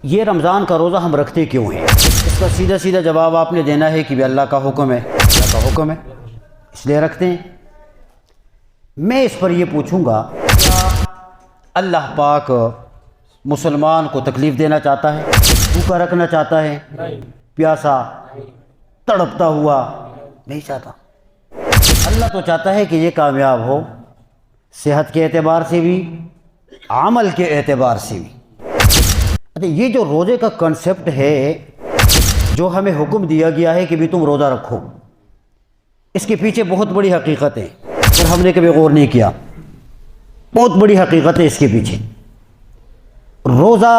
یہ رمضان کا روزہ ہم رکھتے کیوں ہیں؟ اس کا سیدھا سیدھا جواب آپ نے دینا ہے کہ بھی اللہ کا حکم ہے، اللہ کا حکم ہے اس لیے رکھتے ہیں۔ میں اس پر یہ پوچھوں گا، کیا اللہ پاک مسلمان کو تکلیف دینا چاہتا ہے؟ بھوکا رکھنا چاہتا ہے؟ پیاسا تڑپتا ہوا نہیں چاہتا۔ اللہ تو چاہتا ہے کہ یہ کامیاب ہو، صحت کے اعتبار سے بھی، عمل کے اعتبار سے بھی۔ یہ جو روزے کا کنسپٹ ہے، جو ہمیں حکم دیا گیا ہے کہ بھی تم روزہ رکھو، اس کے پیچھے بہت بڑی حقیقت ہے اور ہم نے کبھی غور نہیں کیا۔ بہت بڑی حقیقت ہے اس کے پیچھے۔ روزہ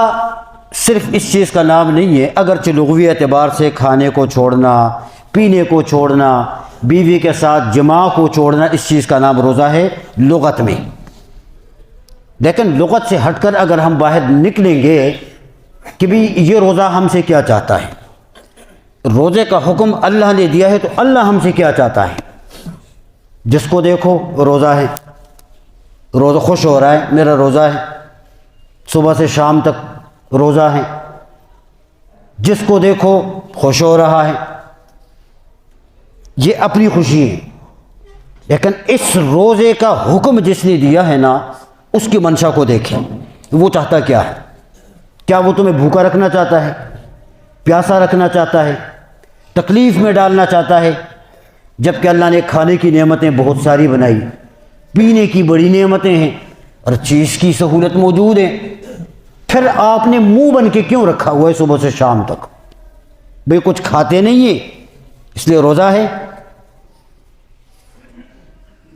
صرف اس چیز کا نام نہیں ہے، اگرچہ لغوی اعتبار سے کھانے کو چھوڑنا، پینے کو چھوڑنا، بیوی کے ساتھ جماع کو چھوڑنا، اس چیز کا نام روزہ ہے لغت میں۔ لیکن لغت سے ہٹ کر اگر ہم باہر نکلیں گے کہ بھی یہ روزہ ہم سے کیا چاہتا ہے، روزے کا حکم اللہ نے دیا ہے تو اللہ ہم سے کیا چاہتا ہے؟ جس کو دیکھو روزہ ہے، روزہ خوش ہو رہا ہے میرا روزہ ہے، صبح سے شام تک روزہ ہے، جس کو دیکھو خوش ہو رہا ہے، یہ اپنی خوشی ہے۔ لیکن اس روزے کا حکم جس نے دیا ہے نا، اس کی منشا کو دیکھیں، وہ چاہتا کیا ہے؟ کیا وہ تمہیں بھوکا رکھنا چاہتا ہے، پیاسا رکھنا چاہتا ہے، تکلیف میں ڈالنا چاہتا ہے؟ جبکہ اللہ نے کھانے کی نعمتیں بہت ساری بنائی، پینے کی بڑی نعمتیں ہیں، اور چیز کی سہولت موجود ہے، پھر آپ نے منہ بن کے کیوں رکھا ہوا ہے صبح سے شام تک؟ بھئی کچھ کھاتے نہیں ہیں اس لیے روزہ ہے؟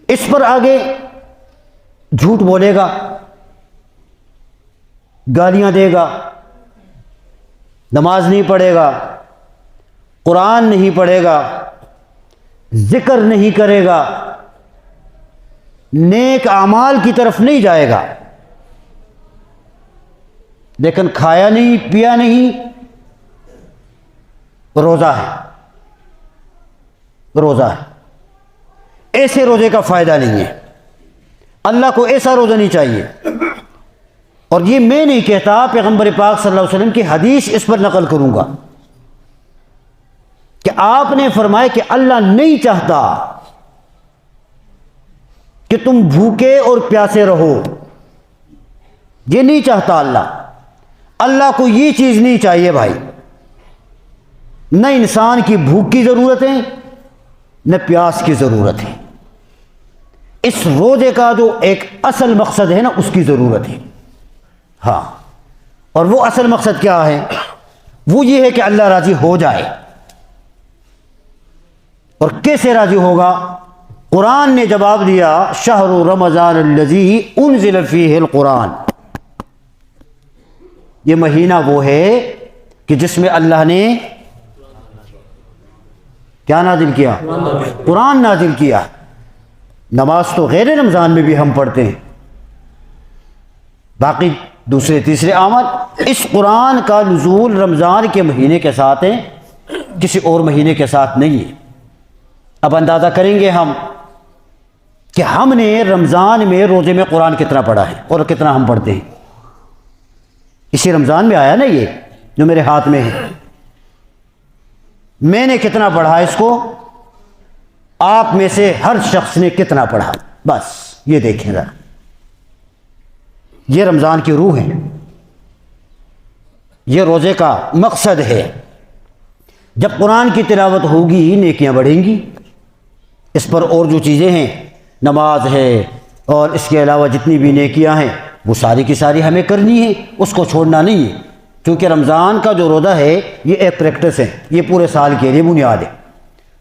اس پر آگے جھوٹ بولے گا، گالیاں دے گا، نماز نہیں پڑھے گا، قرآن نہیں پڑھے گا، ذکر نہیں کرے گا، نیک اعمال کی طرف نہیں جائے گا، لیکن کھایا نہیں پیا نہیں، روزہ ہے، روزہ ہے۔ ایسے روزے کا فائدہ نہیں ہے، اللہ کو ایسا روزہ نہیں چاہیے۔ اور یہ میں نہیں کہتا، پیغمبر پاک صلی اللہ علیہ وسلم کی حدیث اس پر نقل کروں گا کہ آپ نے فرمایا کہ اللہ نہیں چاہتا کہ تم بھوکے اور پیاسے رہو، یہ نہیں چاہتا اللہ۔ اللہ کو یہ چیز نہیں چاہیے بھائی، نہ انسان کی بھوک کی ضرورت ہے، نہ پیاس کی ضرورت ہے۔ اس روزے کا جو ایک اصل مقصد ہے نا، اس کی ضرورت ہے۔ ہاں، اور وہ اصل مقصد کیا ہے؟ وہ یہ ہے کہ اللہ راضی ہو جائے۔ اور کیسے راضی ہوگا؟ قرآن نے جواب دیا، شہر رمضان الذی انزل فیہ القرآن، یہ مہینہ وہ ہے کہ جس میں اللہ نے کیا نازل کیا؟ قرآن نازل کیا۔ نماز تو غیر رمضان میں بھی ہم پڑھتے ہیں، باقی دوسرے تیسرے اعمال۔ اس قرآن کا نزول رمضان کے مہینے کے ساتھ ہے، کسی اور مہینے کے ساتھ نہیں ہے۔ اب اندازہ کریں گے ہم کہ ہم نے رمضان میں روزے میں قرآن کتنا پڑھا ہے اور کتنا ہم پڑھتے ہیں۔ اسی رمضان میں آیا نا یہ جو میرے ہاتھ میں ہے، میں نے کتنا پڑھا اس کو، آپ میں سے ہر شخص نے کتنا پڑھا، بس یہ دیکھیں ذرا۔ یہ رمضان کی روح ہے، یہ روزے کا مقصد ہے۔ جب قرآن کی تلاوت ہوگی نیکیاں بڑھیں گی، اس پر اور جو چیزیں ہیں، نماز ہے اور اس کے علاوہ جتنی بھی نیکیاں ہیں، وہ ساری کی ساری ہمیں کرنی ہے، اس کو چھوڑنا نہیں ہے۔ کیونکہ رمضان کا جو روزہ ہے یہ ایک پریکٹس ہے، یہ پورے سال کے لیے بنیاد ہے۔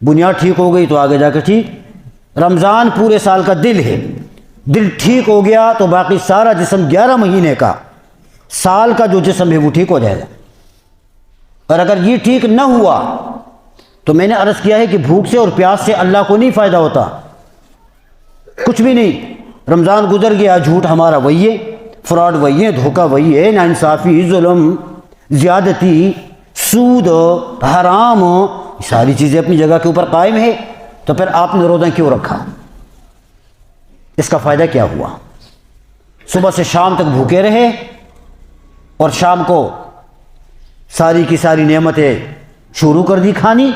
بنیاد ٹھیک ہو گئی تو آگے جا کے ٹھیک۔ رمضان پورے سال کا دل ہے، دل ٹھیک ہو گیا تو باقی سارا جسم 11 مہینے کا، سال کا جو جسم ہے وہ ٹھیک ہو جائے گا۔ اور اگر یہ ٹھیک نہ ہوا تو میں نے عرض کیا ہے کہ بھوک سے اور پیاس سے اللہ کو نہیں فائدہ ہوتا، کچھ بھی نہیں۔ رمضان گزر گیا، جھوٹ ہمارا وہی ہے، فراڈ وہی ہے، دھوکہ وہی ہے، ناانصافی، ظلم، زیادتی، سود، حرام، ساری چیزیں اپنی جگہ کے اوپر قائم ہے، تو پھر آپ نے روزہ کیوں رکھا؟ اس کا فائدہ کیا ہوا؟ صبح سے شام تک بھوکے رہے اور شام کو ساری کی ساری نعمتیں شروع کر دی کھانی،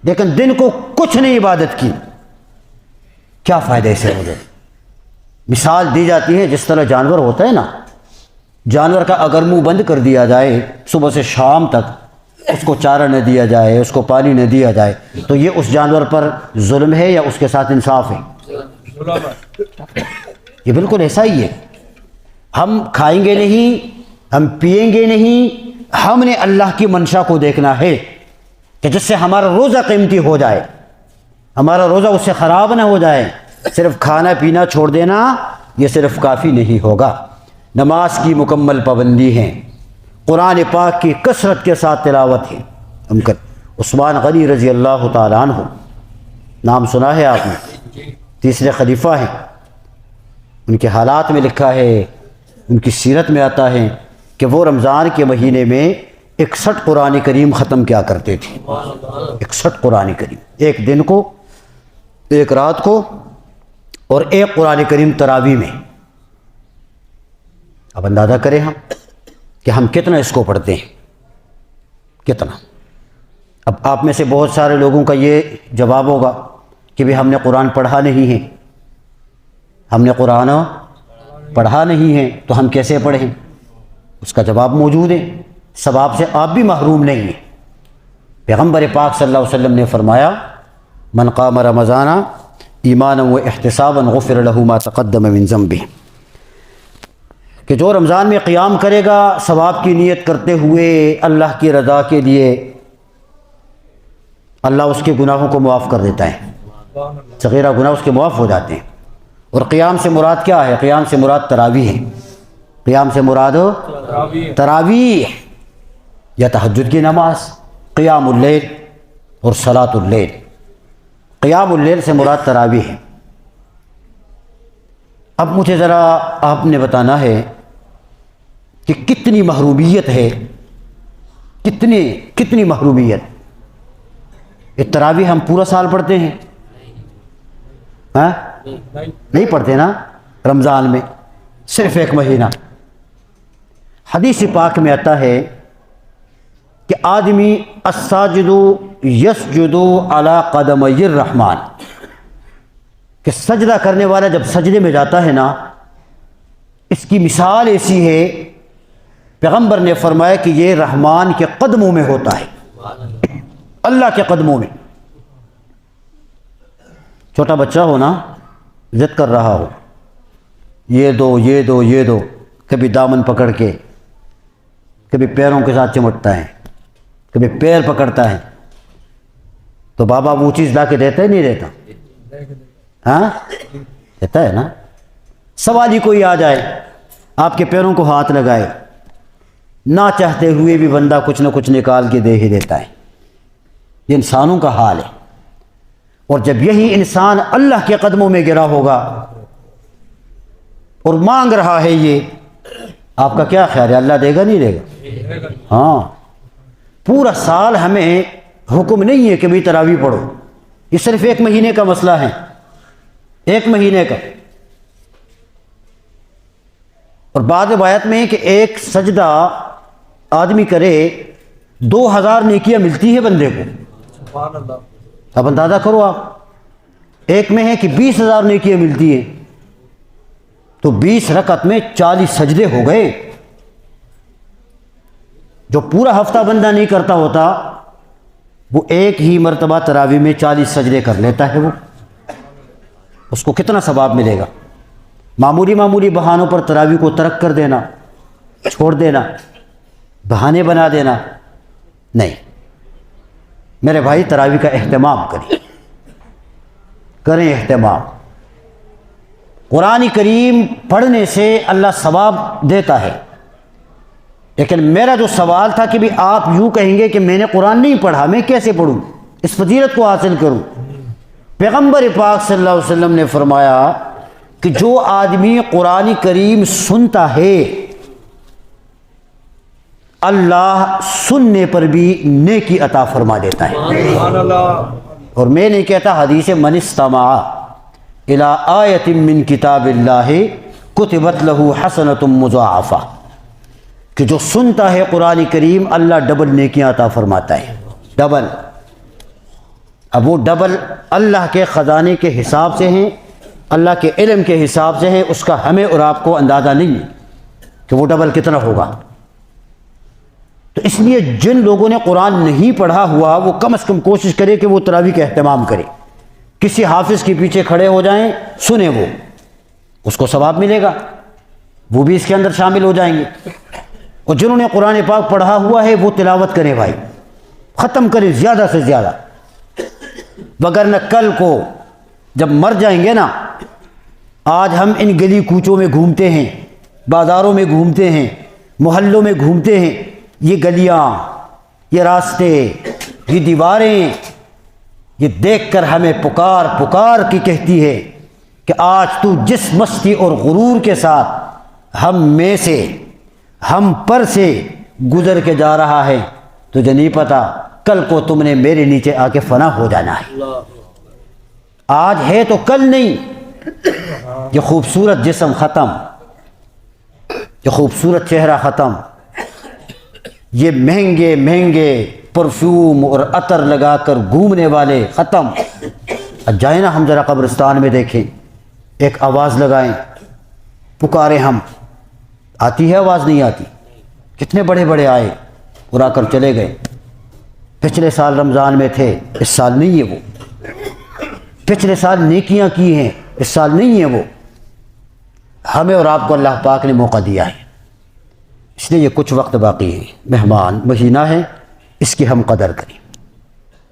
لیکن دن کو کچھ نہیں عبادت کی، کیا فائدہ اسے روزے؟ مثال دی جاتی ہے جس طرح جانور ہوتا ہے نا، جانور کا اگر منہ بند کر دیا جائے صبح سے شام تک، اس کو چارہ نہ دیا جائے، اس کو پانی نہ دیا جائے، تو یہ اس جانور پر ظلم ہے یا اس کے ساتھ انصاف ہے؟ یہ بالکل ایسا ہی ہے۔ ہم کھائیں گے نہیں، ہم پئیں گے نہیں، ہم نے اللہ کی منشا کو دیکھنا ہے کہ جس سے ہمارا روزہ قیمتی ہو جائے، ہمارا روزہ اس سے خراب نہ ہو جائے۔ صرف کھانا پینا چھوڑ دینا یہ صرف کافی نہیں ہوگا، نماز کی مکمل پابندی ہے، قرآن پاک کی کثرت کے ساتھ تلاوت ہے۔ عثمان غنی رضی اللہ تعالیٰ عنہ، نام سنا ہے آپ نے، تیسرے خلیفہ ہیں، ان کے حالات میں لکھا ہے، ان کی سیرت میں آتا ہے کہ وہ رمضان کے مہینے میں 61 قرآن کریم ختم کیا کرتے تھے۔ 61 قرآن کریم، ایک دن کو، ایک رات کو، اور ایک قرآن کریم تراویح میں۔ اب اندازہ کریں ہم کہ ہم کتنا اس کو پڑھتے ہیں، کتنا۔ اب آپ میں سے بہت سارے لوگوں کا یہ جواب ہوگا کہ بھی ہم نے قرآن پڑھا نہیں ہے، ہم نے قرآن پڑھا نہیں ہے تو ہم کیسے پڑھیں؟ اس کا جواب موجود ہے، ثواب سے آپ بھی محروم نہیں ہیں۔ پیغمبر پاک صلی اللہ علیہ وسلم نے فرمایا، من قام رمضان ایمانا و احتسابا غفر له ما تقدم من ذنبہ، کہ جو رمضان میں قیام کرے گا ثواب کی نیت کرتے ہوئے اللہ کی رضا کے لیے، اللہ اس کے گناہوں کو معاف کر دیتا ہے، صغیرہ گناہ اس کے معاف ہو جاتے ہیں۔ اور قیام سے مراد کیا ہے؟ قیام سے مراد تراویح ہے، قیام سے مراد تراویح یا تہجد کی نماز، قیام اللیل اور صلاۃ اللیل۔ قیام اللیل سے مراد تراویح ہے۔ اب مجھے ذرا آپ نے بتانا ہے کہ کتنی محرومیت ہے، کتنی محرومیت۔ یہ تراویح ہم پورا سال پڑھتے ہیں؟ ہاں نہیں پڑھتے نا، رمضان میں صرف ایک مہینہ۔ حدیث پاک میں آتا ہے کہ آدمی الساجد یسجد علی قدمی الرحمن، کہ سجدہ کرنے والا جب سجدے میں جاتا ہے نا، اس کی مثال ایسی ہے، پیغمبر نے فرمایا کہ یہ رحمان کے قدموں میں ہوتا ہے، اللہ کے قدموں میں۔ چھوٹا بچہ ہو نا، ضد کر رہا ہو، یہ دو یہ دو یہ دو، کبھی دامن پکڑ کے، کبھی پیروں کے ساتھ چمٹتا ہے، کبھی پیر پکڑتا ہے، تو بابا وہ چیز لا کے دیتا ہے نہیں دیتا؟ ہاں دیتا ہے نا۔ سوال ہی کوئی آ جائے آپ کے پیروں کو ہاتھ لگائے، نہ چاہتے ہوئے بھی بندہ کچھ نہ کچھ نکال کے دے ہی دیتا ہے۔ یہ انسانوں کا حال ہے، اور جب یہی انسان اللہ کے قدموں میں گرا ہوگا اور مانگ رہا ہے، یہ آپ کا کیا خیال ہے؟ اللہ دے گا نہیں دے گا؟ ہاں، پورا سال ہمیں حکم نہیں ہے کہ بھئی تراویح پڑھو، یہ صرف ایک مہینے کا مسئلہ ہے، ایک مہینے کا۔ اور بعض روایت میں ہے کہ ایک سجدہ آدمی کرے 2000 نیکیاں ملتی ہے بندے کو۔ اب اندازہ کرو آپ، ایک میں ہے کہ 20,000 نیکیاں ملتی ہیں، تو 20 رکعت میں 40 سجدے ہو گئے۔ جو پورا ہفتہ بندہ نہیں کرتا ہوتا، وہ ایک ہی مرتبہ تراویح میں 40 سجدے کر لیتا ہے، وہ اس کو کتنا ثواب ملے گا؟ معمولی بہانوں پر تراویح کو ترک کر دینا، چھوڑ دینا، بہانے بنا دینا، نہیں۔ میرے بھائی تراویح کا اہتمام کریں اہتمام۔ قرآن کریم پڑھنے سے اللہ ثواب دیتا ہے، لیکن میرا جو سوال تھا کہ بھی آپ یوں کہیں گے کہ میں نے قرآن نہیں پڑھا، میں کیسے پڑھوں، اس فضیلت کو حاصل کروں؟ پیغمبر پاک صلی اللہ علیہ وسلم نے فرمایا کہ جو آدمی قرآن کریم سنتا ہے، اللہ سننے پر بھی نیکی عطا فرما دیتا ہے۔ اور میں نہیں کہتا، حدیث من استمع الی آیۃ من کتاب اللہ کتبت لہ حسنۃ مضاعفہ، کہ جو سنتا ہے قرآن کریم اللہ ڈبل نیکیاں عطا فرماتا ہے، ڈبل۔ اب وہ ڈبل اللہ کے خزانے کے حساب سے ہیں، اللہ کے علم کے حساب سے ہیں، اس کا ہمیں اور آپ کو اندازہ نہیں ہے کہ وہ ڈبل کتنا ہوگا۔ تو اس لیے جن لوگوں نے قرآن نہیں پڑھا ہوا وہ کم از کم کوشش کرے کہ وہ تراویح کا اہتمام کرے، کسی حافظ کے پیچھے کھڑے ہو جائیں، سنیں، وہ اس کو ثواب ملے گا، وہ بھی اس کے اندر شامل ہو جائیں گے۔ اور جنہوں نے قرآن پاک پڑھا ہوا ہے وہ تلاوت کریں بھائی، ختم کریں زیادہ سے زیادہ، وگرنہ کل کو جب مر جائیں گے نا، آج ہم ان گلی کوچوں میں گھومتے ہیں، بازاروں میں گھومتے ہیں، محلوں میں گھومتے ہیں، یہ گلیاں، یہ راستے، یہ دیواریں، یہ دیکھ کر ہمیں پکار پکار کی کہتی ہے کہ آج تو جس مستی اور غرور کے ساتھ ہم میں سے، ہم پر سے گزر کے جا رہا ہے، تجھے نہیں پتا کل کو تم نے میرے نیچے آ کے فنا ہو جانا ہے۔ آج ہے تو کل نہیں۔ یہ خوبصورت جسم ختم، یہ خوبصورت چہرہ ختم، یہ مہنگے مہنگے پرفیوم اور عطر لگا کر گھومنے والے ختم۔ اب جائیں نا ہم ذرا قبرستان میں دیکھیں، ایک آواز لگائیں، پکارے ہم، آتی ہے آواز؟ نہیں آتی۔ کتنے بڑے بڑے آئے اور آ کر چلے گئے۔ پچھلے سال رمضان میں تھے، اس سال نہیں ہے وہ۔ پچھلے سال نیکیاں کی ہیں، اس سال نہیں ہے وہ۔ ہمیں اور آپ کو اللہ پاک نے موقع دیا ہے، اس لیے یہ کچھ وقت باقی ہے، مہمان مہینہ ہے، اس کی ہم قدر کریں،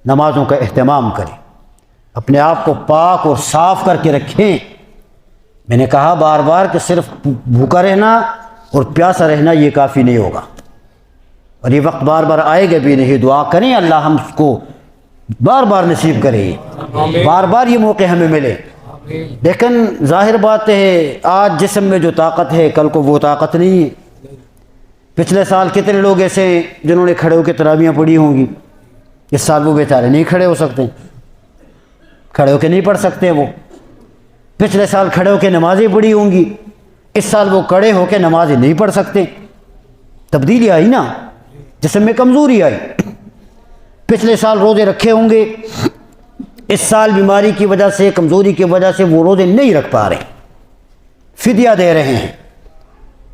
نمازوں کا اہتمام کریں، اپنے آپ کو پاک اور صاف کر کے رکھیں۔ میں نے کہا بار بار کہ صرف بھوکا رہنا اور پیاسا رہنا یہ کافی نہیں ہوگا، اور یہ وقت بار بار آئے گا بھی نہیں۔ دعا کریں اللہ ہم کو بار بار نصیب کرے، بار بار یہ موقع ہمیں ملے۔ لیکن ظاہر بات ہے آج جسم میں جو طاقت ہے کل کو وہ طاقت نہیں ہے۔ پچھلے سال کتنے لوگ ایسے ہیں جنہوں نے کھڑے ہو کے تراویحیں پڑھی ہوں گی، اس سال وہ بیچارے نہیں کھڑے ہو سکتے، کھڑے ہو کے نہیں پڑھ سکتے۔ وہ پچھلے سال کھڑے ہو کے نمازیں پڑھی ہوں گی، اس سال وہ کھڑے ہو کے نمازیں نہیں پڑھ سکتے۔ تبدیلی آئی نا، جسم میں کمزوری آئی۔ پچھلے سال روزے رکھے ہوں گے، اس سال بیماری کی وجہ سے، کمزوری کی وجہ سے وہ روزے نہیں رکھ پا رہے، فدیہ دے رہے ہیں۔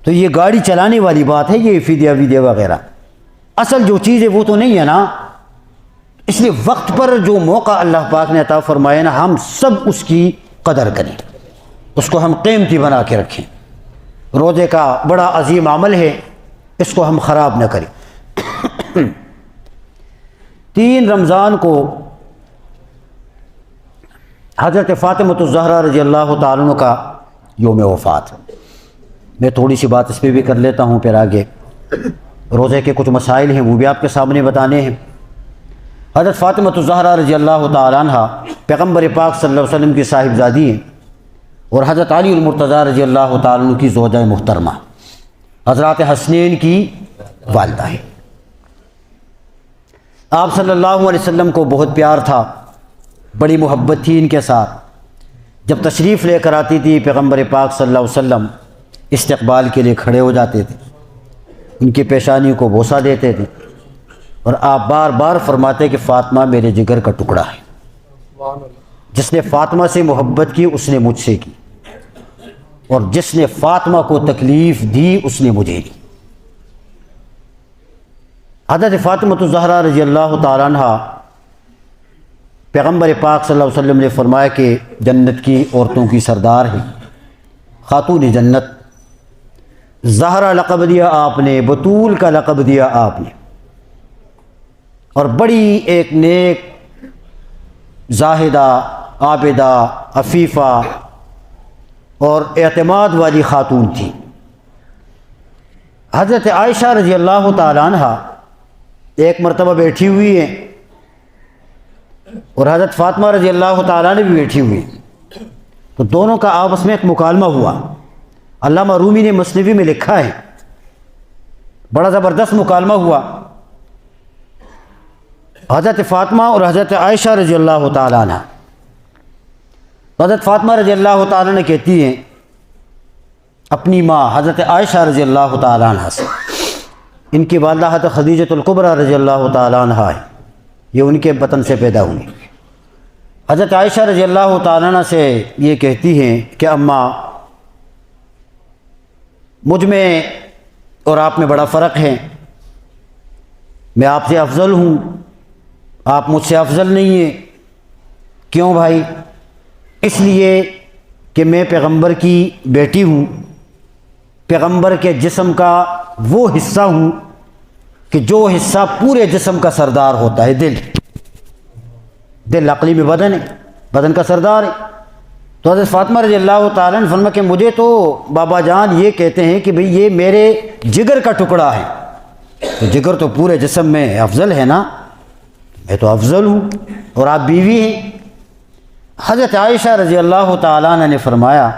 تو یہ گاڑی چلانے والی بات ہے، یہ فدیہ ویدیہ وغیرہ، اصل جو چیز ہے وہ تو نہیں ہے نا۔ اس لیے وقت پر جو موقع اللہ پاک نے عطا فرمایا نا، ہم سب اس کی قدر کریں، اس کو ہم قیمتی بنا کے رکھیں۔ روزے کا بڑا عظیم عمل ہے، اس کو ہم خراب نہ کریں۔ 3 رمضان کو حضرت فاطمۃ الزہرا رضی اللہ تعالیٰ عنہ کا یوم وفات۔ میں تھوڑی سی بات اس پہ بھی کر لیتا ہوں، پھر آگے روزے کے کچھ مسائل ہیں وہ بھی آپ کے سامنے بتانے ہیں۔ حضرت فاطمۃ الزہرا رضی اللہ تعالیٰ عنہ پیغمبر پاک صلی اللہ علیہ وسلم کی صاحبزادی ہیں، اور حضرت علی المرتضیٰ رضی اللہ تعالیٰ عنہ کی زوجہ محترمہ، حضرات حسنین کی والدہ ہیں۔ آپ صلی اللہ علیہ وسلم کو بہت پیار تھا، بڑی محبت تھی ان کے ساتھ۔ جب تشریف لے کر آتی تھی پیغمبر پاک صلی اللہ علیہ وسلم استقبال کے لیے کھڑے ہو جاتے تھے، ان کی پیشانی کو بوسہ دیتے تھے، اور آپ بار بار فرماتے کہ فاطمہ میرے جگر کا ٹکڑا ہے۔ جس نے فاطمہ سے محبت کی اس نے مجھ سے کی، اور جس نے فاطمہ کو تکلیف دی اس نے مجھے دی۔ حضرت فاطمۃ الزہرا رضی اللہ تعالیٰ عنہ، پیغمبر پاک صلی اللہ علیہ وسلم نے فرمایا کہ جنت کی عورتوں کی سردار ہیں، خاتون جنت۔ زہرا لقب دیا آپ نے، بطول کا لقب دیا آپ نے، اور بڑی ایک نیک، زاہدہ، عابدہ، عفیفہ اور اعتماد والی خاتون تھی۔ حضرت عائشہ رضی اللہ تعالیٰ عنہ ایک مرتبہ بیٹھی ہوئی ہیں، اور حضرت فاطمہ رضی اللہ تعالیٰ نے بھی بیٹھی ہوئی، تو دونوں کا آپس میں ایک مکالمہ ہوا۔ علامہ رومی نے مثنوی میں لکھا ہے، بڑا زبردست مکالمہ ہوا۔ حضرت فاطمہ اور حضرت عائشہ رضی اللہ تعالیٰ عنہ۔ حضرت فاطمہ رضی اللہ تعالیٰ عنہ کہتی ہیں اپنی ماں حضرت عائشہ رضی اللہ تعالیٰ عنہ سے ان کی والدہ حضرت خدیجۃ الکبریٰ رضی اللہ تعالیٰ عنہ ہے، یہ ان کے بطن سے پیدا ہوئی۔ حضرت عائشہ رضی اللہ تعالیٰ عنہ سے یہ کہتی ہیں کہ اماں، مجھ میں اور آپ میں بڑا فرق ہے، میں آپ سے افضل ہوں، آپ مجھ سے افضل نہیں ہیں۔ کیوں بھائی؟ اس لیے کہ میں پیغمبر کی بیٹی ہوں، پیغمبر کے جسم کا وہ حصہ ہوں کہ جو حصہ پورے جسم کا سردار ہوتا ہے، دل عقلی میں بدن ہے، بدن کا سردار ہے۔ تو حضرت فاطمہ رضی اللہ تعالیٰ نے فرمایا کہ مجھے تو بابا جان یہ کہتے ہیں کہ بھئی یہ میرے جگر کا ٹکڑا ہے، تو جگر تو پورے جسم میں افضل ہے نا، میں تو افضل ہوں اور آپ بیوی ہیں۔ حضرت عائشہ رضی اللہ تعالیٰ عنہ نے فرمایا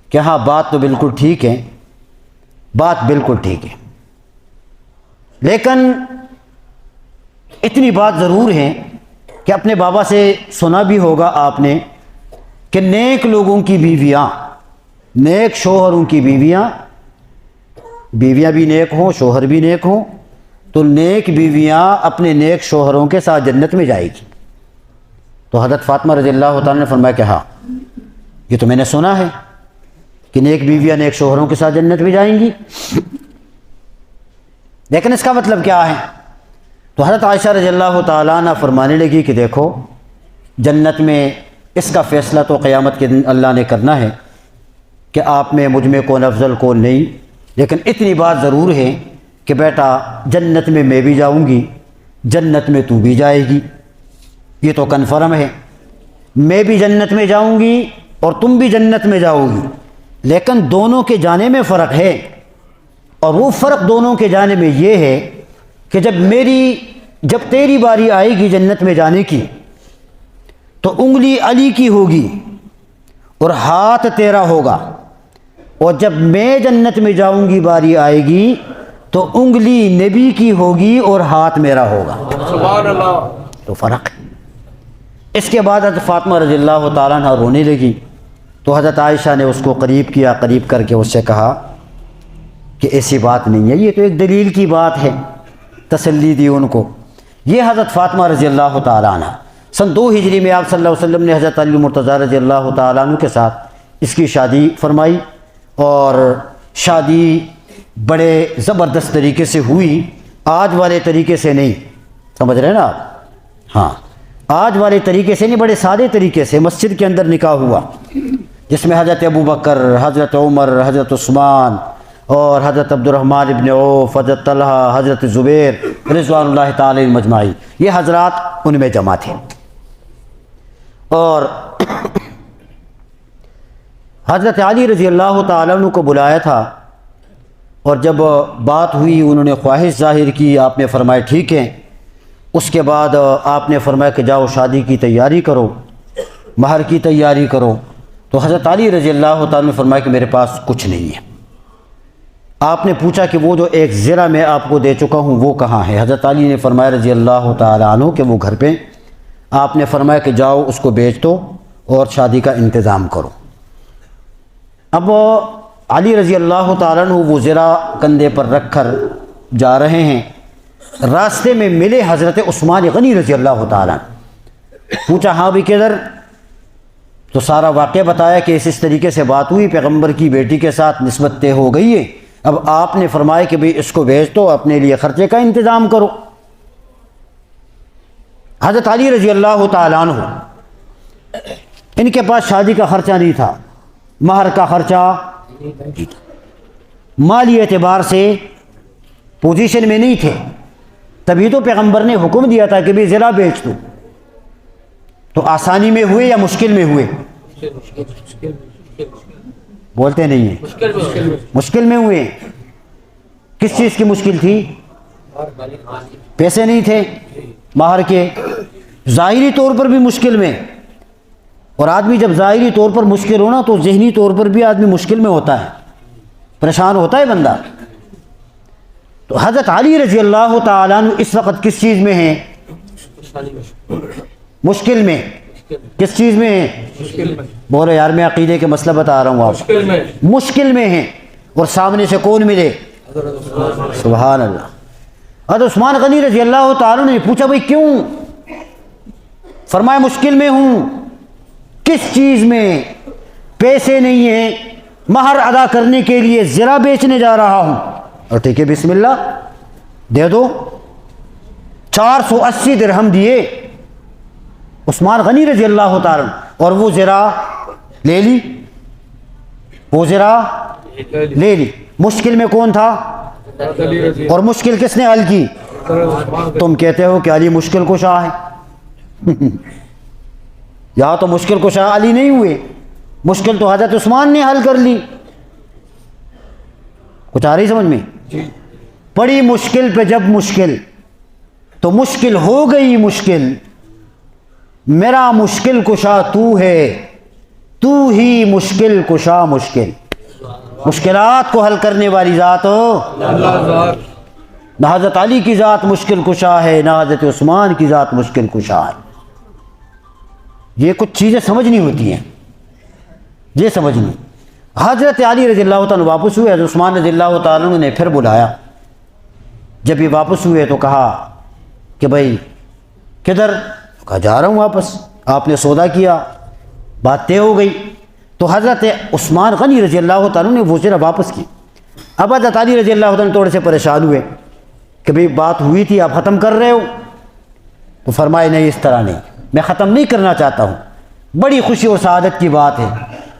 کہ ہاں بات تو بالکل ٹھیک ہے، بات بالکل ٹھیک ہے، لیکن اتنی بات ضرور ہے کہ اپنے بابا سے سنا بھی ہوگا آپ نے کہ نیک لوگوں کی بیویاں، نیک شوہروں کی بیویاں بھی نیک ہوں، شوہر بھی نیک ہوں، تو نیک بیویاں اپنے نیک شوہروں کے ساتھ جنت میں جائے گی۔ تو حضرت فاطمہ رضی اللہ تعالیٰ نے فرمایا کہ ہاں یہ تو میں نے سنا ہے کہ نیک بیویاں نیک شوہروں کے ساتھ جنت میں جائیں گی، لیکن اس کا مطلب کیا ہے؟ تو حضرت عائشہ رضی اللہ تعالیٰ عنہ فرمانے لگی کہ دیکھو، جنت میں اس کا فیصلہ تو قیامت کے دن اللہ نے کرنا ہے کہ آپ میں مجھ میں کون افضل کون نہیں، لیکن اتنی بات ضرور ہے کہ بیٹا جنت میں بھی جاؤں گی، جنت میں تو بھی جائے گی، یہ تو کنفرم ہے، میں بھی جنت میں جاؤں گی اور تم بھی جنت میں جاؤ گی، لیکن دونوں کے جانے میں فرق ہے، اور وہ فرق دونوں کے جانے میں یہ ہے کہ جب تیری باری آئے گی جنت میں جانے کی تو انگلی علی کی ہوگی اور ہاتھ تیرا ہوگا، اور جب میں جنت میں جاؤں گی باری آئے گی تو انگلی نبی کی ہوگی اور ہاتھ میرا ہوگا۔ سبحان اللہ، تو فرق ہے۔ اس کے بعد حضرت فاطمہ رضی اللہ تعالیٰ عنہ رونے لگی، تو حضرت عائشہ نے اس کو قریب کیا، قریب کر کے اس سے کہا کہ ایسی بات نہیں ہے، یہ تو ایک دلیل کی بات ہے، تسلی دی ان کو۔ یہ حضرت فاطمہ رضی اللہ تعالیٰ عنہ سن 2 ہجری میں آپ صلی اللہ علیہ وسلم نے حضرت علی مرتضیٰ رضی اللہ تعالیٰ عنہ کے ساتھ اس کی شادی فرمائی، اور شادی بڑے زبردست طریقے سے ہوئی، آج والے طریقے سے نہیں، سمجھ رہے ہیں نا آپ؟ ہاں، آج والے طریقے سے نہیں، بڑے سادے طریقے سے مسجد کے اندر نکاح ہوا، جس میں حضرت ابوبکر، حضرت عمر، حضرت عثمان اور حضرت عبد الرحمن ابن عوف، حضرت طلحہ، حضرت زبیر رضوان اللہ تعالی مجمعین، یہ حضرات ان میں جمع تھے، اور حضرت علی رضی اللہ تعالیٰ عنہ کو بلایا تھا، اور جب بات ہوئی انہوں نے خواہش ظاہر کی، آپ نے فرمایا ٹھیک ہے۔ اس کے بعد آپ نے فرمایا کہ جاؤ شادی کی تیاری کرو، مہر کی تیاری کرو۔ تو حضرت علی رضی اللہ تعالیٰ نے فرمایا کہ میرے پاس کچھ نہیں ہے۔ آپ نے پوچھا کہ وہ جو ایک زرہ میں آپ کو دے چکا ہوں وہ کہاں ہے؟ حضرت علی نے فرمایا رضی اللہ تعالیٰ عنہ کہ وہ گھر پہ۔ آپ نے فرمایا کہ جاؤ اس کو بیچ دو اور شادی کا انتظام کرو۔ اب علی رضی اللہ تعالیٰ عنہ وہ زرہ کندھے پر رکھ کر جا رہے ہیں، راستے میں ملے حضرت عثمان غنی رضی اللہ تعالیٰ عنہ۔ پوچھا ہاں بھی کدھر؟ تو سارا واقعہ بتایا کہ اس طریقے سے بات ہوئی، پیغمبر کی بیٹی کے ساتھ نسبت طے ہو گئی ہے، اب آپ نے فرمایا کہ بھئی اس کو بیچ دو، اپنے لیے خرچے کا انتظام کرو۔ حضرت علی رضی اللہ تعالیٰ عنہ ان کے پاس شادی کا خرچہ نہیں تھا، مہر کا خرچہ نہیں تھا، مالی اعتبار سے پوزیشن میں نہیں تھے، تبھی تو پیغمبر نے حکم دیا تھا کہ بھی زرہ بیچ دو۔ تو آسانی میں ہوئے یا مشکل میں ہوئے؟ بولتے نہیں ہیں، مشکل میں ہوئے۔ کس چیز کی مشکل تھی؟ پیسے نہیں تھے مہر کے، ظاہری طور پر بھی مشکل میں، اور آدمی جب ظاہری طور پر مشکل ہونا تو ذہنی طور پر بھی آدمی مشکل میں ہوتا ہے، پریشان ہوتا ہے بندہ۔ تو حضرت علی رضی اللہ تعالیٰ عنہ اس وقت کس چیز میں ہیں؟ مشکل میں۔ کس چیز میں ہیں؟ بولو یار، میں عقیدے کے مسئلہ بتا رہا ہوں آپ، مشکل میں ہیں۔ اور سامنے سے کون ملے؟ سبحان اللہ۔ حضرت عثمان غنی رضی اللہ تعالیٰ نے پوچھا بھائی کیوں؟ فرمایا مشکل میں ہوں۔ کس چیز میں؟ پیسے نہیں ہیں، مہر ادا کرنے کے لیے زرہ بیچنے جا رہا ہوں۔ اور ٹھیک ہے بسم اللہ دے دو۔ 480 درہم دیے عثمان غنی رضی اللہ تعالیٰ، اور وہ زرہ لے لی، وہ زرہ لے لی۔ مشکل میں کون تھا؟ اور مشکل کس نے حل کی؟ تم کہتے ہو کہ علی مشکل کشا ہے، یہاں تو مشکل کشا علی نہیں ہوئے، مشکل تو حضرت عثمان نے حل کر لی۔ کچھ آ رہی سمجھ میں؟ پڑی مشکل پہ جب مشکل تو مشکل ہو گئی مشکل، میرا مشکل کشا تو ہے، تو ہی مشکل کشا مشکل۔ مشکلات کو حل کرنے والی ذات ہو، نہ حضرت علی کی ذات مشکل کشا ہے، نہ حضرت عثمان کی ذات مشکل کشا ہے۔ یہ کچھ چیزیں سمجھنی ہوتی ہیں، یہ سمجھنی۔ حضرت علی رضی اللہ تعالیٰ واپس ہوئے، حضرت عثمان رضی اللہ تعالیٰ نے پھر بلایا۔ جب یہ واپس ہوئے تو کہا کہ بھائی کدھر؟ کہا جا رہا ہوں واپس، آپ نے سودا کیا، بات طے ہو گئی۔ تو حضرت عثمان غنی رضی اللہ تعالیٰ نے وہ زرہ واپس کی۔ اب حضرت علی رضی اللہ تعالیٰ تھوڑے سے پریشان ہوئے کہ بھئی بات ہوئی تھی، آپ ختم کر رہے ہو؟ تو فرمائے نہیں، اس طرح نہیں، میں ختم نہیں کرنا چاہتا ہوں، بڑی خوشی اور سعادت کی بات ہے،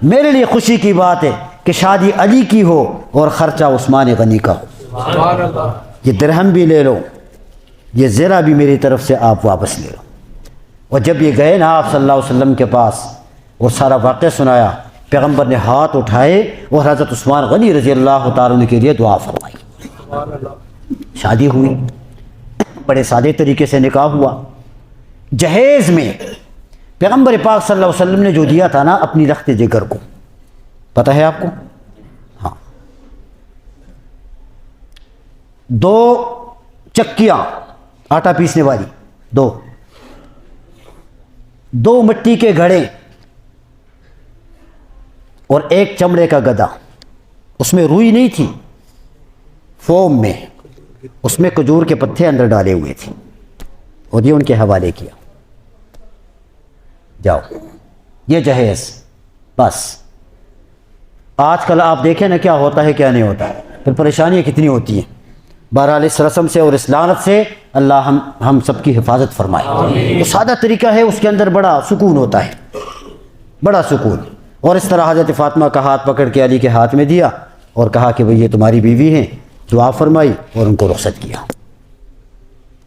میرے لیے خوشی کی بات ہے کہ شادی علی کی ہو اور خرچہ عثمان غنی کا ہو۔ یہ درہم بھی لے لو، یہ زرہ بھی میری طرف سے آپ واپس لے لو۔ اور جب یہ گئے نا آپ صلی اللہ علیہ وسلم کے پاس اور سارا واقعہ سنایا، پیغمبر نے ہاتھ اٹھائے اور حضرت عثمان غنی رضی اللہ تعالیٰ کے لیے دعا فرمائی۔ شادی ہوئی، بڑے سادے طریقے سے نکاح ہوا۔ جہیز میں پیغمبر پاک صلی اللہ علیہ وسلم نے جو دیا تھا نا اپنی رخت جگر کو، پتہ ہے آپ کو؟ ہاں، 2 چکیاں آٹا پیسنے والی، 2 مٹی کے گھڑے اور 1 چمڑے کا گدا۔ اس میں روئی نہیں تھی، فوم میں، اس میں کھجور کے پتے اندر ڈالے ہوئے تھے، اور یہ ان کے حوالے کیا، جاؤ یہ جہیز۔ بس آج کل آپ دیکھیں نا کیا ہوتا ہے کیا نہیں ہوتا، پھر پریشانیاں کتنی ہوتی ہیں۔ بہرحال اس رسم سے اور اس لعنت سے اللہ ہم سب کی حفاظت فرمائے۔ تو سادہ طریقہ ہے، اس کے اندر بڑا سکون ہوتا ہے، بڑا سکون۔ اور اس طرح حضرت فاطمہ کا ہاتھ پکڑ کے علی کے ہاتھ میں دیا اور کہا کہ بھئی یہ تمہاری بیوی ہیں، دعا فرمائی اور ان کو رخصت کیا۔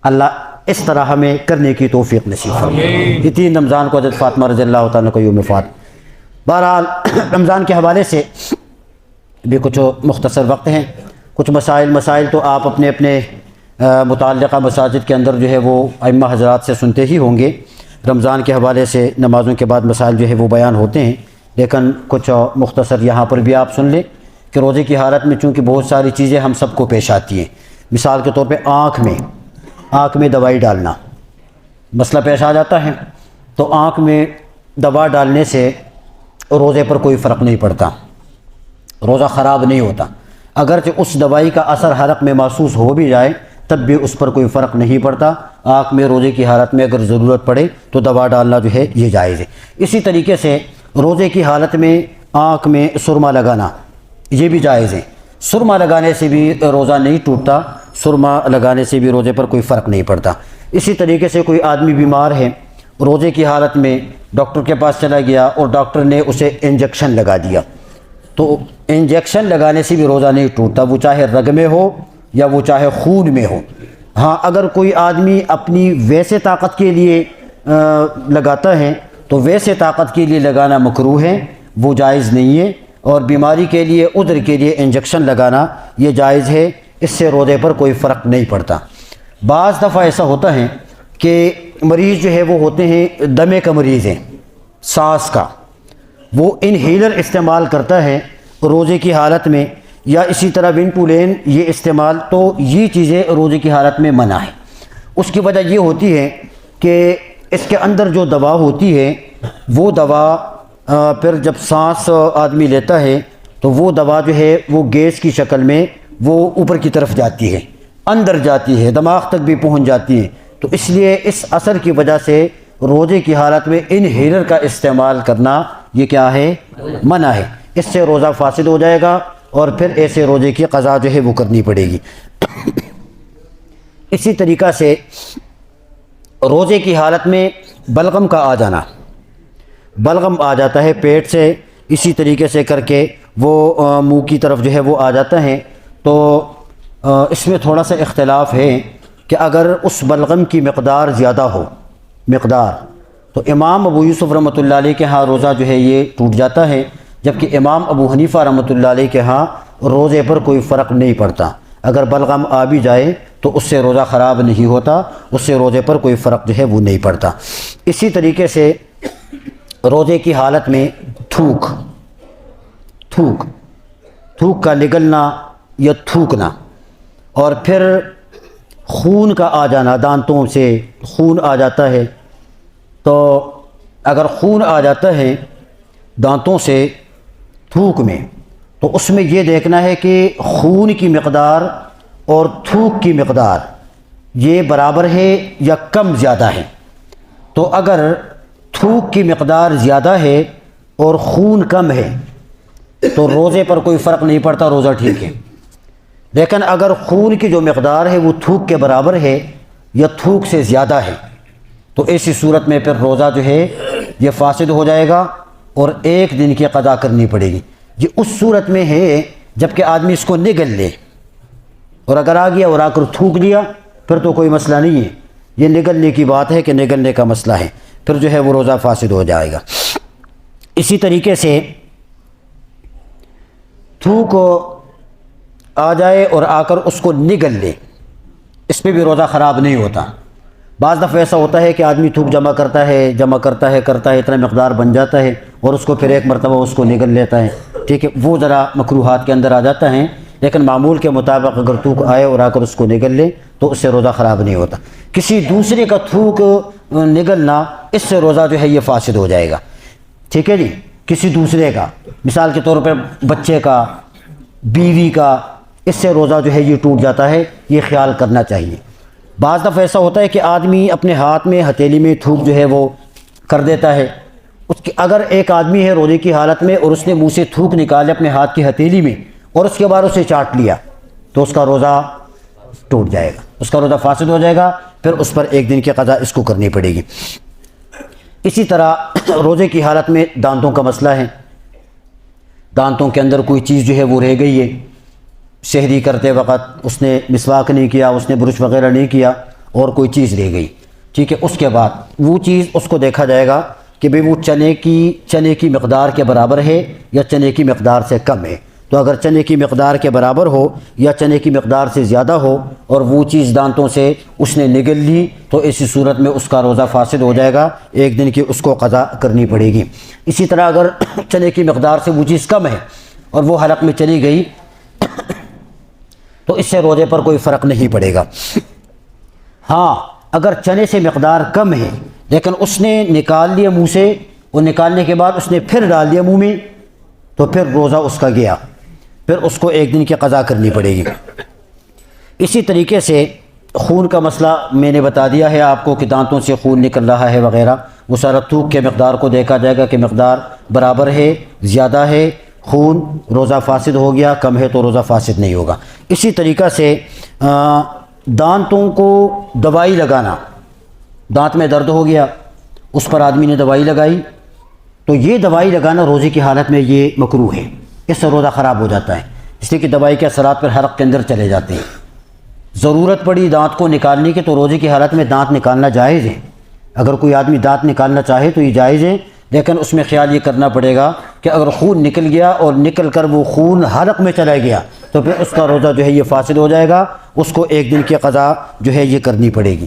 اللہ اس طرح ہمیں کرنے کی توفیق نصیب فرمائے۔ یہ 3 رمضان کو حضرت فاطمہ رضی اللہ تعالیٰ کو یوم وفات۔ بہرحال رمضان کے حوالے سے بھی کچھ مختصر وقت ہیں، کچھ مسائل تو آپ اپنے اپنے متعلقہ مساجد کے اندر جو ہے وہ ائمہ حضرات سے سنتے ہی ہوں گے۔ رمضان کے حوالے سے نمازوں کے بعد مسائل جو ہے وہ بیان ہوتے ہیں، لیکن کچھ مختصر یہاں پر بھی آپ سن لیں کہ روزے کی حالت میں چونکہ بہت ساری چیزیں ہم سب کو پیش آتی ہیں۔ مثال کے طور پہ آنکھ میں دوائی ڈالنا مسئلہ پیش آ جاتا ہے، تو آنکھ میں دوا ڈالنے سے روزے پر کوئی فرق نہیں پڑتا، روزہ خراب نہیں ہوتا۔ اگرچہ اس دوائی کا اثر حلق میں محسوس ہو بھی جائے تب بھی اس پر کوئی فرق نہیں پڑتا۔ آنکھ میں روزے کی حالت میں اگر ضرورت پڑے تو دوا ڈالنا جو ہے یہ جائز ہے۔ اسی طریقے سے روزے کی حالت میں آنکھ میں سرما لگانا یہ بھی جائز ہے۔ سرما لگانے سے بھی روزہ نہیں ٹوٹتا، سرما لگانے سے بھی روزے پر کوئی فرق نہیں پڑتا۔ اسی طریقے سے کوئی آدمی بیمار ہے، روزے کی حالت میں ڈاکٹر کے پاس چلا گیا اور ڈاکٹر نے اسے انجیکشن لگا دیا، تو انجیکشن لگانے سے بھی روزہ نہیں ٹوٹتا، وہ چاہے رگ میں ہو یا وہ چاہے خون میں ہو۔ ہاں، اگر کوئی آدمی اپنی ویسے طاقت کے لیے لگاتا ہے تو ویسے طاقت کے لیے لگانا مکروہ ہے، وہ جائز نہیں ہے۔ اور بیماری کے لیے عذر کے لیے انجیکشن لگانا یہ جائز ہے، اس سے روزے پر کوئی فرق نہیں پڑتا۔ بعض دفعہ ایسا ہوتا ہے کہ مریض جو ہے وہ ہوتے ہیں دمے کا مریض ہے، سانس کا، وہ انہیلر استعمال کرتا ہے روزے کی حالت میں، یا اسی طرح وینٹولین یہ استعمال، تو یہ چیزیں روزے کی حالت میں منع ہے۔ اس کی وجہ یہ ہوتی ہے کہ اس کے اندر جو دوا ہوتی ہے وہ دوا پھر جب سانس آدمی لیتا ہے تو وہ دوا جو ہے وہ گیس کی شکل میں وہ اوپر کی طرف جاتی ہے، اندر جاتی ہے، دماغ تک بھی پہنچ جاتی ہے۔ تو اس لیے اس اثر کی وجہ سے روزے کی حالت میں انہیلر کا استعمال کرنا یہ کیا ہے؟ منع ہے۔ اس سے روزہ فاسد ہو جائے گا اور پھر ایسے روزے کی قضا جو ہے وہ کرنی پڑے گی۔ اسی طریقہ سے روزے کی حالت میں بلغم کا آ جانا، بلغم آ جاتا ہے پیٹ سے، اسی طریقے سے کر کے وہ منہ کی طرف جو ہے وہ آ جاتا ہے۔ تو اس میں تھوڑا سا اختلاف ہے کہ اگر اس بلغم کی مقدار زیادہ ہو، تو امام ابو یوسف رحمۃ اللہ علیہ کے ہاں روزہ جو ہے یہ ٹوٹ جاتا ہے، جبکہ امام ابو حنیفہ رحمۃ اللہ علیہ کے ہاں روزے پر کوئی فرق نہیں پڑتا۔ اگر بلغم آ بھی جائے تو اس سے روزہ خراب نہیں ہوتا، اس سے روزے پر کوئی فرق جو ہے وہ نہیں پڑتا۔ اسی طریقے سے روزے کی حالت میں تھوک کا نگلنا یا تھوکنا، اور پھر خون کا آ جانا، دانتوں سے خون آ جاتا ہے۔ تو اگر خون آ جاتا ہے دانتوں سے تھوک میں، تو اس میں یہ دیکھنا ہے کہ خون کی مقدار اور تھوک کی مقدار یہ برابر ہے یا کم زیادہ ہے۔ تو اگر تھوک کی مقدار زیادہ ہے اور خون کم ہے تو روزے پر کوئی فرق نہیں پڑتا، روزہ ٹھیک ہے۔ لیکن اگر خون کی جو مقدار ہے وہ تھوک کے برابر ہے یا تھوک سے زیادہ ہے تو ایسی صورت میں پھر روزہ جو ہے یہ فاسد ہو جائے گا اور ایک دن کی قضا کرنی پڑے گی۔ یہ اس صورت میں ہے جب کہ آدمی اس کو نگل لے، اور اگر آ گیا اور آ کر تھوک دیا پھر تو کوئی مسئلہ نہیں ہے، یہ نگلنے کی بات ہے کہ نگلنے کا مسئلہ ہے، پھر جو ہے وہ روزہ فاسد ہو جائے گا۔ اسی طریقے سے تھوک آ جائے اور آ کر اس کو نگل لے، اس پہ بھی روزہ خراب نہیں ہوتا۔ بعض دفعہ ایسا ہوتا ہے کہ آدمی تھوک جمع کرتا ہے اتنا مقدار بن جاتا ہے اور اس کو پھر ایک مرتبہ اس کو نگل لیتا ہے، ٹھیک ہے، وہ ذرا مکروہات کے اندر آ جاتا ہے، لیکن معمول کے مطابق اگر تھوک آئے اور آ کر اس کو نگل لے تو اس سے روزہ خراب نہیں ہوتا۔ کسی دوسرے کا تھوک نگلنا، اس سے روزہ جو ہے یہ فاسد ہو جائے گا، ٹھیک ہے جی، کسی دوسرے کا، مثال کے طور پر بچے کا، بیوی کا، اس سے روزہ جو ہے یہ ٹوٹ جاتا ہے، یہ خیال کرنا چاہیے۔ بعض دفعہ ایسا ہوتا ہے کہ آدمی اپنے ہاتھ میں ہتھیلی میں تھوک جو ہے وہ کر دیتا ہے، اگر ایک آدمی ہے روزے کی حالت میں اور اس نے منہ سے تھوک نکالے اپنے ہاتھ کی ہتھیلی میں اور اس کے بعد اسے چاٹ لیا تو اس کا روزہ ٹوٹ جائے گا، اس کا روزہ فاسد ہو جائے گا، پھر اس پر ایک دن کی قضا اس کو کرنی پڑے گی۔ اسی طرح روزے کی حالت میں دانتوں کا مسئلہ ہے، دانتوں کے اندر کوئی چیز جو ہے وہ رہ گئی ہے، سحری کرتے وقت اس نے مسواک نہیں کیا، اس نے برش وغیرہ نہیں کیا اور کوئی چیز رہ گئی، ٹھیک ہے، اس کے بعد وہ چیز اس کو دیکھا جائے گا کہ بھئی وہ چنے کی مقدار کے برابر ہے یا چنے کی مقدار سے کم ہے۔ تو اگر چنے کی مقدار کے برابر ہو یا چنے کی مقدار سے زیادہ ہو اور وہ چیز دانتوں سے اس نے نگل لی تو ایسی صورت میں اس کا روزہ فاسد ہو جائے گا، ایک دن کی اس کو قضا کرنی پڑے گی۔ اسی طرح اگر چنے کی مقدار سے وہ چیز کم ہے اور وہ حلق میں چلی گئی تو اس سے روزے پر کوئی فرق نہیں پڑے گا۔ ہاں اگر چنے سے مقدار کم ہے لیکن اس نے نکال لیا منہ سے اور نکالنے کے بعد اس نے پھر ڈال دیا منہ میں تو پھر روزہ اس کا گیا، پھر اس کو ایک دن کی قضا کرنی پڑے گی۔ اسی طریقے سے خون کا مسئلہ میں نے بتا دیا ہے آپ کو کہ دانتوں سے خون نکل رہا ہے وغیرہ، وہ سارا تھوک کے مقدار کو دیکھا جائے گا کہ مقدار برابر ہے، زیادہ ہے، خون، روزہ فاسد ہو گیا، کم ہے تو روزہ فاسد نہیں ہوگا۔ اسی طریقہ سے دانتوں کو دوائی لگانا، دانت میں درد ہو گیا، اس پر آدمی نے دوائی لگائی تو یہ دوائی لگانا روزے کی حالت میں یہ مکروہ ہے، اس سے روزہ خراب ہو جاتا ہے، اس لیے کہ دوائی کے اثرات پر حلق کے اندر چلے جاتے ہیں۔ ضرورت پڑی دانت کو نکالنے کی تو روزے کی حالت میں دانت نکالنا جائز ہے، اگر کوئی آدمی دانت نکالنا چاہے تو یہ جائز ہے، لیکن اس میں خیال یہ کرنا پڑے گا کہ اگر خون نکل گیا اور نکل کر وہ خون حلق میں چلا گیا تو پھر اس کا روزہ جو ہے یہ فاسد ہو جائے گا، اس کو ایک دن کی قضا جو ہے یہ کرنی پڑے گی۔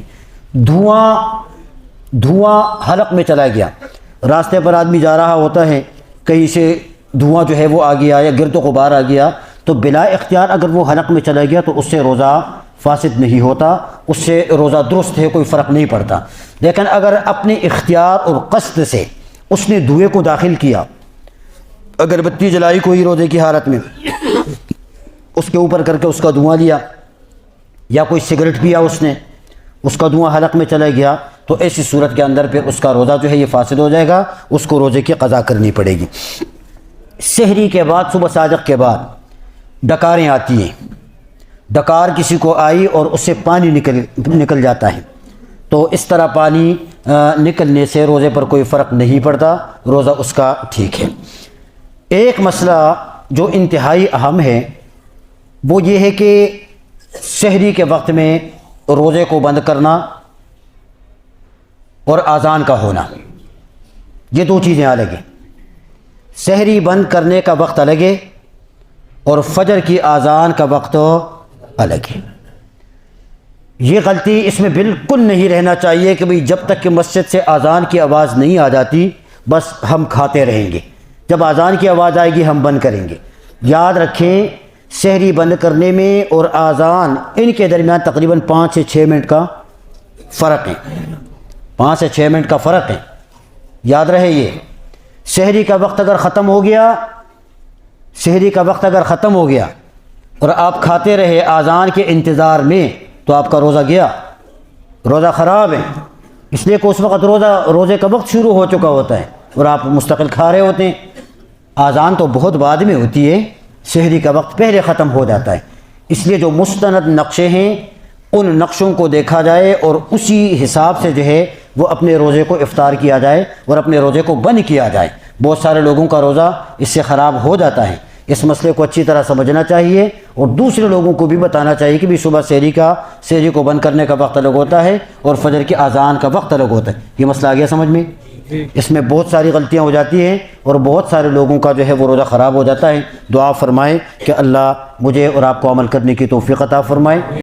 دھواں حلق میں چلا گیا، راستے پر آدمی جا رہا ہوتا ہے، کہیں سے دھواں جو ہے وہ آ گیا یا گرد و غبار آ گیا تو بلا اختیار اگر وہ حلق میں چلا گیا تو اس سے روزہ فاسد نہیں ہوتا، اس سے روزہ درست ہے، کوئی فرق نہیں پڑتا۔ لیکن اگر اپنے اختیار اور قصد سے اس نے دھوئے کو داخل کیا، اگر بتی جلائی کوئی روزے کی حالت میں اس کے اوپر کر کے اس کا دھواں لیا، یا کوئی سگریٹ پیا اس نے، اس کا دھواں حلق میں چلا گیا، تو ایسی صورت کے اندر پھر اس کا روزہ جو ہے یہ فاسد ہو جائے گا، اس کو روزے کی قضا کرنی پڑے گی۔ سحری کے بعد، صبح صادق کے بعد ڈکاریں آتی ہیں، ڈکار کسی کو آئی اور اس سے پانی نکل جاتا ہے، تو اس طرح پانی نکلنے سے روزے پر کوئی فرق نہیں پڑتا، روزہ اس کا ٹھیک ہے۔ ایک مسئلہ جو انتہائی اہم ہے وہ یہ ہے کہ سحری کے وقت میں روزے کو بند کرنا اور اذان کا ہونا، یہ دو چیزیں الگ ہیں۔ سحری بند کرنے کا وقت الگ ہے اور فجر کی اذان کا وقت الگ ہے۔ یہ غلطی اس میں بالکل نہیں رہنا چاہیے کہ بھئی جب تک کہ مسجد سے اذان کی آواز نہیں آ جاتی بس ہم کھاتے رہیں گے، جب اذان کی آواز آئے گی ہم بند کریں گے۔ یاد رکھیں سحری بند کرنے میں اور اذان ان کے درمیان تقریباً 5 سے 6 منٹ کا فرق ہے، 5 سے 6 منٹ کا فرق ہے، یاد رہے یہ۔ سحری کا وقت اگر ختم ہو گیا، سحری کا وقت اگر ختم ہو گیا اور آپ کھاتے رہے اذان کے انتظار میں تو آپ کا روزہ گیا، روزہ خراب ہے، اس لیے کہ اس وقت روزے کا وقت شروع ہو چکا ہوتا ہے اور آپ مستقل کھا رہے ہوتے ہیں۔ اذان تو بہت بعد میں ہوتی ہے، سحری کا وقت پہلے ختم ہو جاتا ہے، اس لیے جو مستند نقشے ہیں ان نقشوں کو دیکھا جائے اور اسی حساب سے جو ہے وہ اپنے روزے کو افطار کیا جائے اور اپنے روزے کو بند کیا جائے۔ بہت سارے لوگوں کا روزہ اس سے خراب ہو جاتا ہے، اس مسئلے کو اچھی طرح سمجھنا چاہیے اور دوسرے لوگوں کو بھی بتانا چاہیے کہ بھی صبح سحری کو بند کرنے کا وقت الگ ہوتا ہے اور فجر کی اذان کا وقت الگ ہوتا ہے۔ یہ مسئلہ آ گیا سمجھ میں؟ اس میں بہت ساری غلطیاں ہو جاتی ہیں اور بہت سارے لوگوں کا جو ہے وہ روزہ خراب ہو جاتا ہے۔ دعا فرمائیں کہ اللہ مجھے اور آپ کو عمل کرنے کی توفیق عطا فرمائے۔